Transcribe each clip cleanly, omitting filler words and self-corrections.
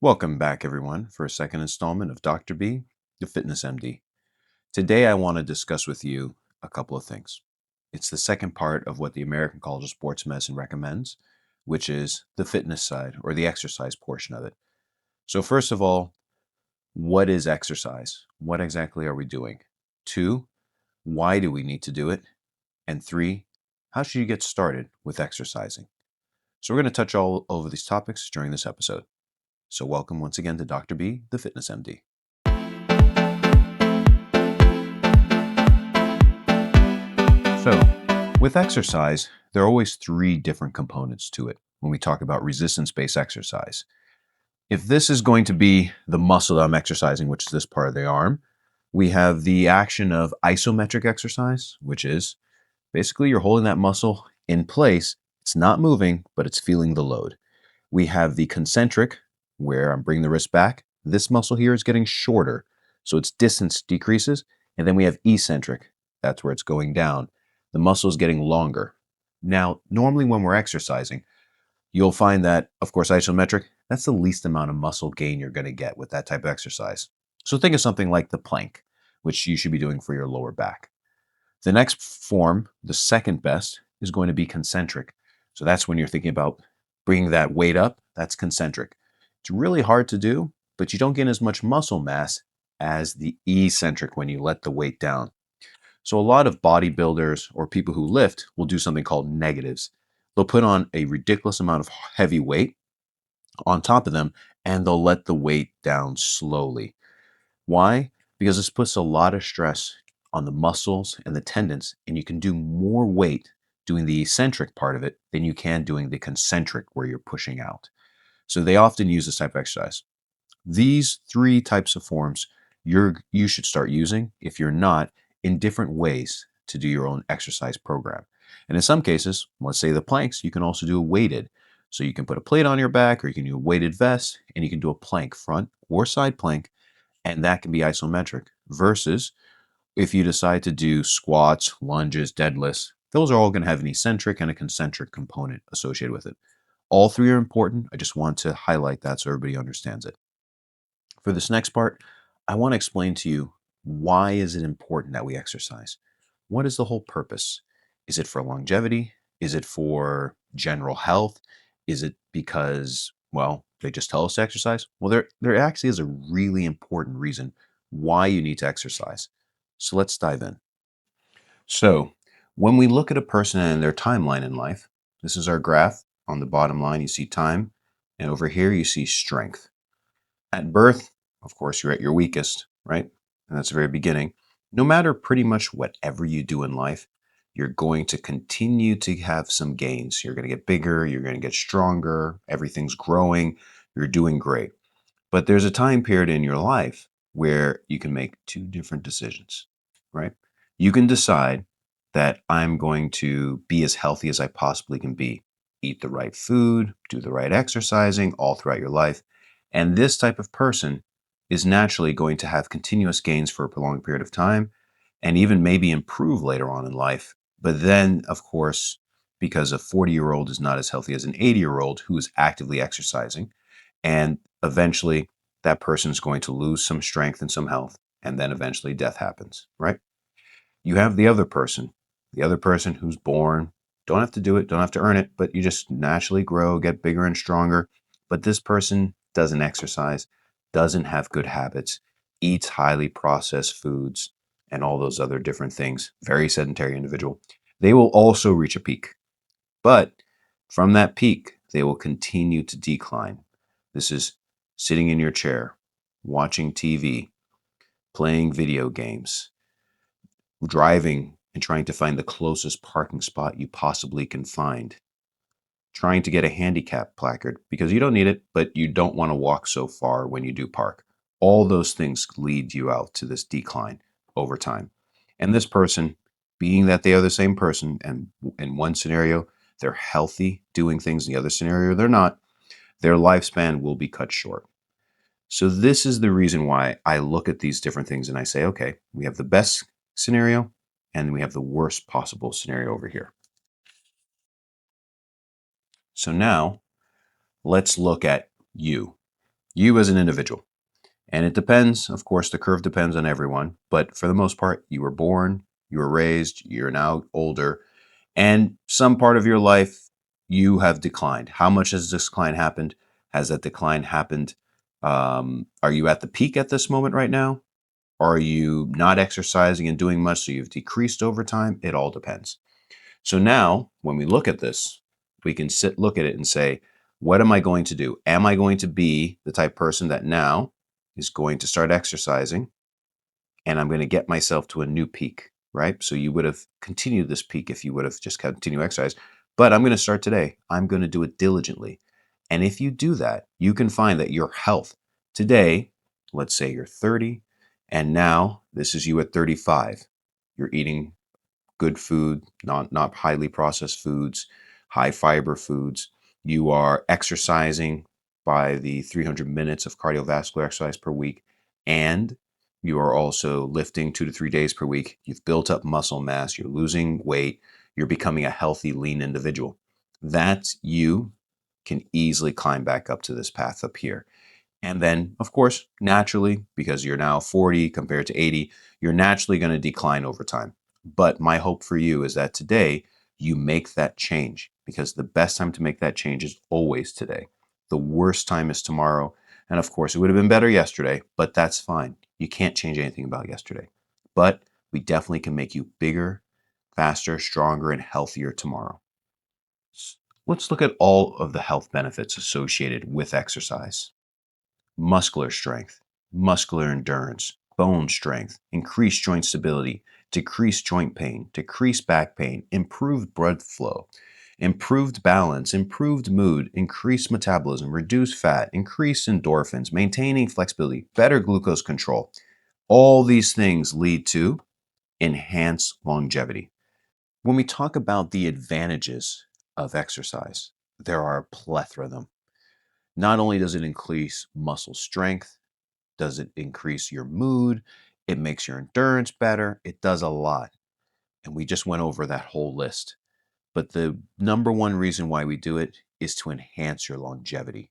Welcome back, everyone, for a second installment of Dr. B, the Fitness MD. Today, I want to discuss with you a couple of things. It's the second part of what the American College of Sports Medicine recommends, which is the fitness side or the exercise portion of it. So, first of all, what is exercise? What exactly are we doing? Two, why do we need to do it? And three, how should you get started with exercising? So, we're going to touch all over these topics during this episode. So, welcome once again to Dr. B, the Fitness MD. So, with exercise, there are always three different components to it when we talk about resistance-based exercise. If this is going to be the muscle that I'm exercising, which is this part of the arm, we have the action of isometric exercise, which is basically you're holding that muscle in place. It's not moving, but it's feeling the load. We have the concentric, where I'm bringing the wrist back. This muscle here is getting shorter, so its distance decreases. And then we have eccentric. That's where it's going down. The muscle is getting longer. Now, normally when we're exercising, you'll find that, of course, isometric, that's the least amount of muscle gain you're going to get with that type of exercise. So think of something like the plank, which you should be doing for your lower back. The next form, the second best, is going to be concentric. So that's when you're thinking about bringing that weight up. That's concentric. It's really hard to do, but you don't gain as much muscle mass as the eccentric when you let the weight down. So a lot of bodybuilders or people who lift will do something called negatives. They'll put on a ridiculous amount of heavy weight on top of them, and they'll let the weight down slowly. Why? Because this puts a lot of stress on the muscles and the tendons, and you can do more weight doing the eccentric part of it than you can doing the concentric where you're pushing out. So they often use this type of exercise. These three types of forms you should start using, if you're not, in different ways to do your own exercise program. And in some cases, let's say the planks, you can also do a weighted. So you can put a plate on your back, or you can do a weighted vest, and you can do a plank, front or side plank, and that can be isometric. Versus if you decide to do squats, lunges, deadlifts, those are all going to have an eccentric and a concentric component associated with it. All three are important. I just want to highlight that so everybody understands it. For this next part, I want to explain to you, why is it important that we exercise? What is the whole purpose? Is it for longevity? Is it for general health? Is it because, well, they just tell us to exercise? Well, there actually is a really important reason why you need to exercise. So let's dive in. So when we look at a person and their timeline in life, this is our graph. On the bottom line, you see time, and over here you see strength. At birth, of course, you're at your weakest, right? And that's the very beginning. No matter pretty much whatever you do in life, you're going to continue to have some gains. You're going to get bigger, you're going to get stronger, everything's growing, you're doing great. But there's a time period in your life where you can make two different decisions, right? You can decide that I'm going to be as healthy as I possibly can be, eat the right food, do the right exercising all throughout your life. And this type of person is naturally going to have continuous gains for a prolonged period of time and even maybe improve later on in life. But then, of course, because a 40-year-old is not as healthy as an 80-year-old who is actively exercising, and eventually that person is going to lose some strength and some health, and then eventually death happens, right? You have the other person who's born, don't have to do it, don't have to earn it, but you just naturally grow, get bigger and stronger. But this person doesn't exercise, doesn't have good habits, eats highly processed foods, and all those other different things, very sedentary individual. They will also reach a peak. But from that peak, they will continue to decline. This is sitting in your chair, watching TV, playing video games, driving and trying to find the closest parking spot you possibly can find, trying to get a handicap placard because you don't need it, but you don't want to walk so far when you do park. All those things lead you out to this decline over time. And this person, being that they are the same person, and in one scenario, they're healthy doing things, in the other scenario, they're not, their lifespan will be cut short. So this is the reason why I look at these different things and I say, okay, we have the best scenario and we have the worst possible scenario over here. So now let's look at you. You as an individual. And it depends, of course, the curve depends on everyone, but for the most part, you were born, you were raised, you're now older, and some part of your life you have declined. How much has this decline happened? Has that decline happened? Are you at the peak at this moment right now? Are you not exercising and doing much, so you've decreased over time? It all depends. So now, when we look at this, we can look at it and say, what am I going to do? Am I going to be the type of person that now is going to start exercising and I'm going to get myself to a new peak, right? So you would have continued this peak if you would have just continued exercise. But I'm going to start today. I'm going to do it diligently. And if you do that, you can find that your health today, let's say you're 30, and now this is you at 35. You're eating good food, not highly processed foods, high fiber foods. You are exercising by the 300 minutes of cardiovascular exercise per week, and you are also lifting 2 to 3 days per week. You've built up muscle mass, you're losing weight, you're becoming a healthy, lean individual. That's you can easily climb back up to this path up here. And then, of course, naturally, because you're now 40 compared to 80, you're naturally going to decline over time. But my hope for you is that today you make that change because the best time to make that change is always today. The worst time is tomorrow. And of course, it would have been better yesterday, but that's fine. You can't change anything about yesterday. But we definitely can make you bigger, faster, stronger, and healthier tomorrow. Let's look at all of the health benefits associated with exercise. Muscular strength, muscular endurance, bone strength, increased joint stability, decreased joint pain, decreased back pain, improved blood flow, improved balance, improved mood, increased metabolism, reduced fat, increased endorphins, maintaining flexibility, better glucose control. All these things lead to enhanced longevity. When we talk about the advantages of exercise, there are a plethora of them. Not only does it increase muscle strength, does it increase your mood, it makes your endurance better, it does a lot. And we just went over that whole list. But the number one reason why we do it is to enhance your longevity.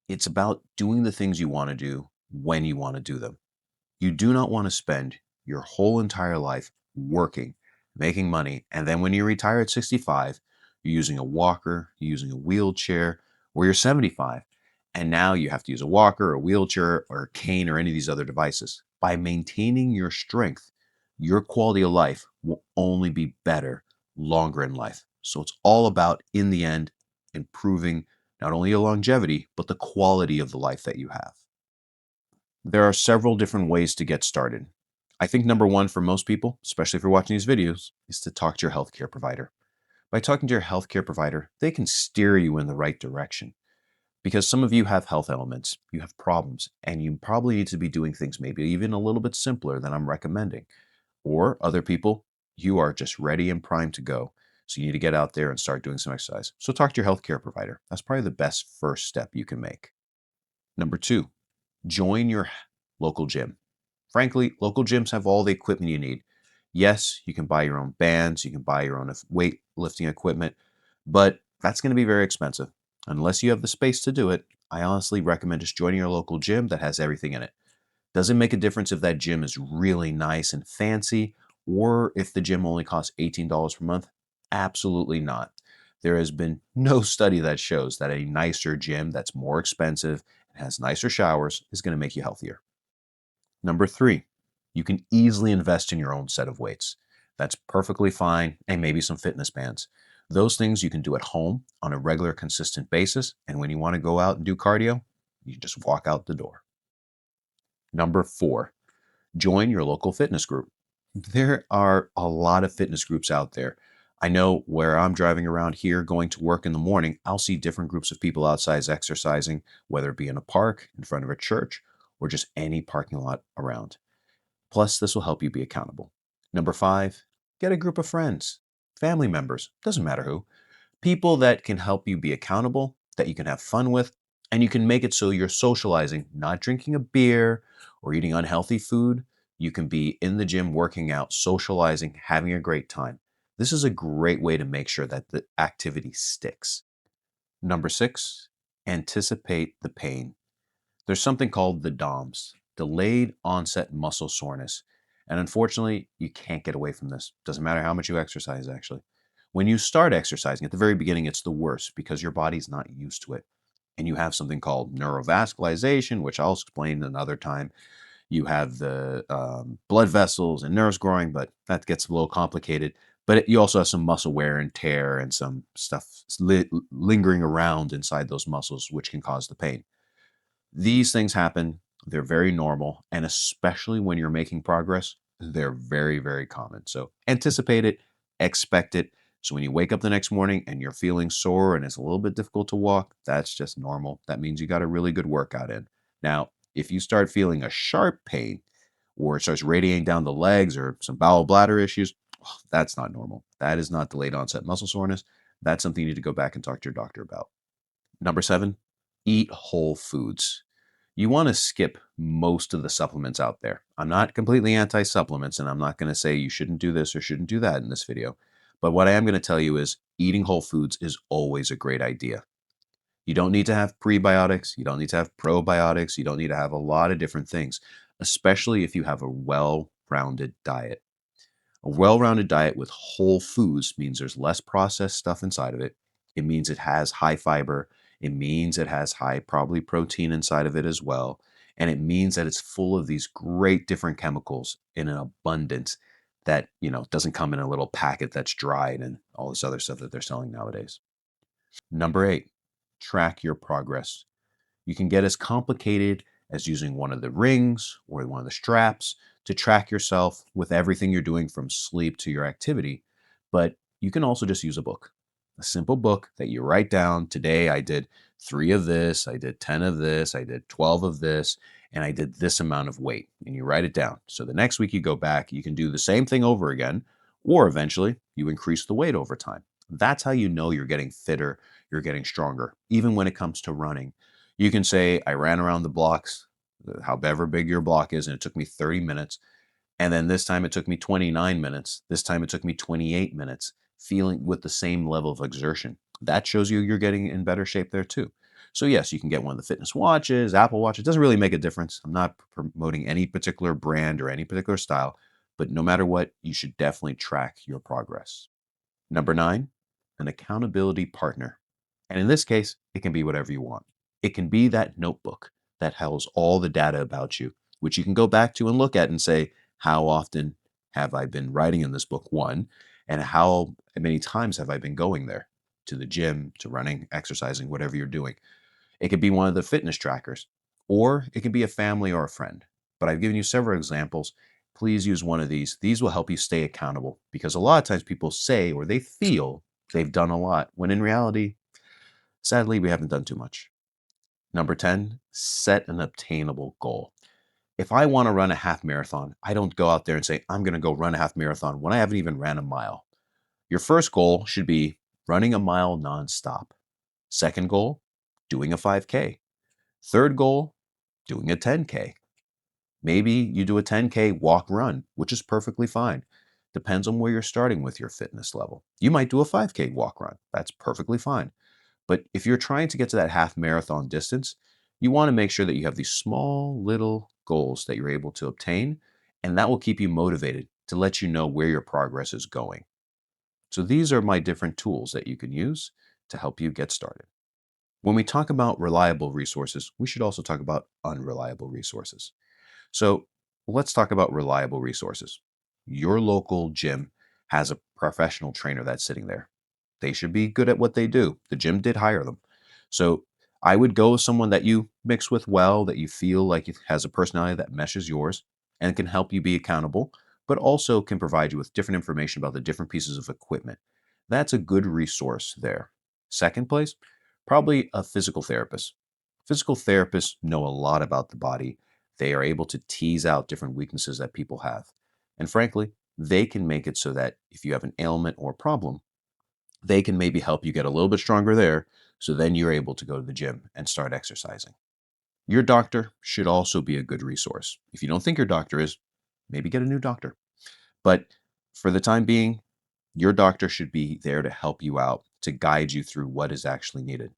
It's about doing the things you want to do when you want to do them. You do not want to spend your whole entire life working, making money, and then when you retire at 65, you're using a walker, you're using a wheelchair, or you're 75, and now you have to use a walker, a wheelchair, or a cane, or any of these other devices. By maintaining your strength, your quality of life will only be better longer in life. So it's all about, in the end, improving not only your longevity, but the quality of the life that you have. There are several different ways to get started. I think number one for most people, especially if you're watching these videos, is to talk to your healthcare provider. By talking to your healthcare provider, they can steer you in the right direction because some of you have health ailments, you have problems, and you probably need to be doing things maybe even a little bit simpler than I'm recommending. Or other people, you are just ready and primed to go. So you need to get out there and start doing some exercise. So talk to your healthcare provider. That's probably the best first step you can make. Number two, join your local gym. Frankly, local gyms have all the equipment you need. Yes, you can buy your own bands, you can buy your own weightlifting equipment, but that's going to be very expensive. Unless you have the space to do it, I honestly recommend just joining your local gym that has everything in it. Does it make a difference if that gym is really nice and fancy or if the gym only costs $18 per month? Absolutely not. There has been no study that shows that a nicer gym that's more expensive and has nicer showers is going to make you healthier. Number three, you can easily invest in your own set of weights. That's perfectly fine, and maybe some fitness bands. Those things you can do at home on a regular, consistent basis. And when you want to go out and do cardio, you just walk out the door. Number four, join your local fitness group. There are a lot of fitness groups out there. I know where I'm driving around here going to work in the morning, I'll see different groups of people outside exercising, whether it be in a park, in front of a church, or just any parking lot around. Plus, this will help you be accountable. Number five, get a group of friends, family members, doesn't matter who, people that can help you be accountable, that you can have fun with, and you can make it so you're socializing, not drinking a beer or eating unhealthy food. You can be in the gym working out, socializing, having a great time. This is a great way to make sure that the activity sticks. Number six, anticipate the pain. There's something called the DOMS, delayed onset muscle soreness. And unfortunately, you can't get away from this. Doesn't matter how much you exercise, actually. When you start exercising, at the very beginning, it's the worst because your body's not used to it. And you have something called neurovascularization, which I'll explain another time. You have the blood vessels and nerves growing, but that gets a little complicated. But you also have some muscle wear and tear and some stuff lingering around inside those muscles, which can cause the pain. These things happen. They're very normal. And especially when you're making progress, they're very, very common. So anticipate it, expect it. So when you wake up the next morning and you're feeling sore and it's a little bit difficult to walk, that's just normal. That means you got a really good workout in. Now, if you start feeling a sharp pain or it starts radiating down the legs or some bowel bladder issues, that's not normal. That is not delayed onset muscle soreness. That's something you need to go back and talk to your doctor about. Number 7, eat whole foods. You want to skip most of the supplements out there. I'm not completely anti-supplements, and I'm not going to say you shouldn't do this or shouldn't do that in this video. But what I am going to tell you is eating whole foods is always a great idea. You don't need to have prebiotics. You don't need to have probiotics. You don't need to have a lot of different things, especially if you have a well-rounded diet. A well-rounded diet with whole foods means there's less processed stuff inside of it. It means it has high fiber. It means it has high probably protein inside of it as well. And it means that it's full of these great different chemicals in an abundance that, doesn't come in a little packet that's dried and all this other stuff that they're selling nowadays. Number 8, track your progress. You can get as complicated as using one of the rings or one of the straps to track yourself with everything you're doing from sleep to your activity. But you can also just use a book, a simple book that you write down. Today, I did 3 of this, I did 10 of this, I did 12 of this, and I did this amount of weight. And you write it down. So the next week you go back, you can do the same thing over again, or eventually you increase the weight over time. That's how you know you're getting fitter, you're getting stronger, even when it comes to running. You can say, I ran around the blocks, however big your block is, and it took me 30 minutes. And then this time it took me 29 minutes. This time it took me 28 minutes, feeling with the same level of exertion. That shows you you're getting in better shape there too. So, yes, you can get one of the fitness watches, Apple Watch. It doesn't really make a difference. I'm not promoting any particular brand or any particular style, but no matter what, you should definitely track your progress. Number 9, an accountability partner. And in this case, it can be whatever you want. It can be that notebook that holds all the data about you, which you can go back to and look at and say, how often have I been writing in this book? One, and how many times have I been going there to the gym, to running, exercising, whatever you're doing? It could be one of the fitness trackers, or it could be a family or a friend. But I've given you several examples. Please use one of these. These will help you stay accountable because a lot of times people say or they feel they've done a lot when in reality, sadly, we haven't done too much. Number 10, set an obtainable goal. If I want to run a half marathon, I don't go out there and say, I'm going to go run a half marathon when I haven't even ran a mile. Your first goal should be running a mile nonstop. Second goal, doing a 5K. Third goal, doing a 10K. Maybe you do a 10K walk run, which is perfectly fine. Depends on where you're starting with your fitness level. You might do a 5K walk run. That's perfectly fine. But if you're trying to get to that half marathon distance, you want to make sure that you have these small little goals that you're able to obtain, and that will keep you motivated to let you know where your progress is going. So these are my different tools that you can use to help you get started. When we talk about reliable resources, we should also talk about unreliable resources. So let's talk about reliable resources. Your local gym has a professional trainer that's sitting there. They should be good at what they do. The gym did hire them. So I would go with someone that you mix with well, that you feel like it has a personality that meshes yours and can help you be accountable, but also can provide you with different information about the different pieces of equipment. That's a good resource there. Second place, probably a physical therapist. Physical therapists know a lot about the body. They are able to tease out different weaknesses that people have. And frankly, they can make it so that if you have an ailment or problem, they can maybe help you get a little bit stronger there. So then you're able to go to the gym and start exercising. Your doctor should also be a good resource. If you don't think your doctor is, maybe get a new doctor. But for the time being, your doctor should be there to help you out, to guide you through what is actually needed.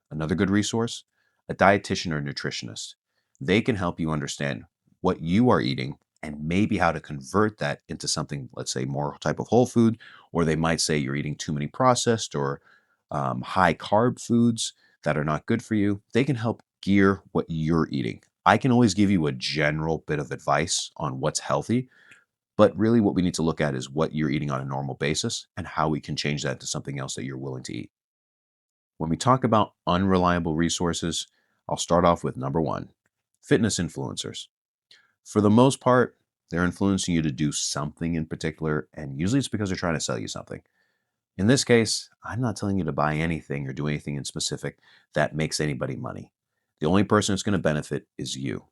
Another good resource, a dietitian or nutritionist. They can help you understand what you are eating and maybe how to convert that into something, let's say, more type of whole food, or they might say you're eating too many processed or high carb foods that are not good for you. They can help gear what you're eating. I can always give you a general bit of advice on what's healthy, but really what we need to look at is what you're eating on a normal basis and how we can change that to something else that you're willing to eat. When we talk about unreliable resources, I'll start off with number one, fitness influencers. For the most part, they're influencing you to do something in particular, and usually it's because they're trying to sell you something. In this case, I'm not telling you to buy anything or do anything in specific that makes anybody money. The only person that's going to benefit is you.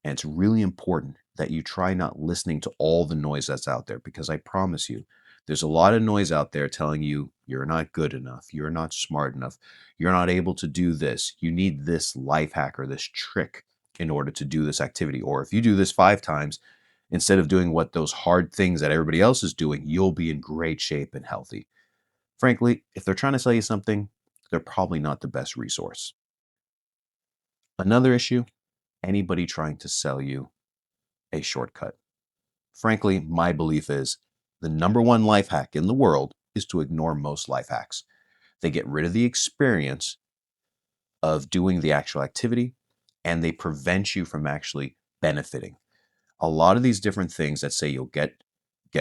And it's really important that you try not listening to all the noise that's out there because I promise you, there's a lot of noise out there telling you you're not good enough, you're not smart enough, you're not able to do this, you need this life hack or this trick in order to do this activity. Or if you do this 5 times, instead of doing what those hard things that everybody else is doing, you'll be in great shape and healthy. Frankly, if they're trying to sell you something, they're probably not the best resource. Another issue, anybody trying to sell you a shortcut. Frankly, my belief is the number one life hack in the world is to ignore most life hacks. They get rid of the experience of doing the actual activity and they prevent you from actually benefiting. A lot of these different things that say you'll get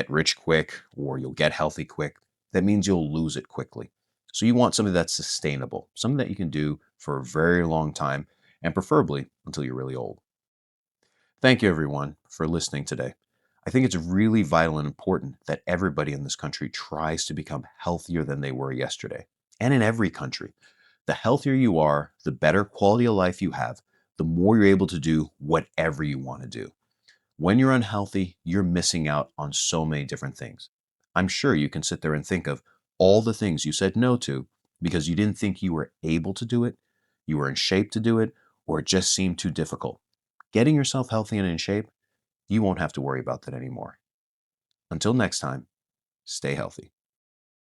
rich quick or you'll get healthy quick, that means you'll lose it quickly. So you want something that's sustainable, something that you can do for a very long time and preferably until you're really old. Thank you, everyone, for listening today. I think it's really vital and important that everybody in this country tries to become healthier than they were yesterday, and in every country. The healthier you are, the better quality of life you have, the more you're able to do whatever you want to do. When you're unhealthy, you're missing out on so many different things. I'm sure you can sit there and think of all the things you said no to because you didn't think you were able to do it, you were in shape to do it, or it just seemed too difficult. Getting yourself healthy and in shape, you won't have to worry about that anymore. Until next time, stay healthy.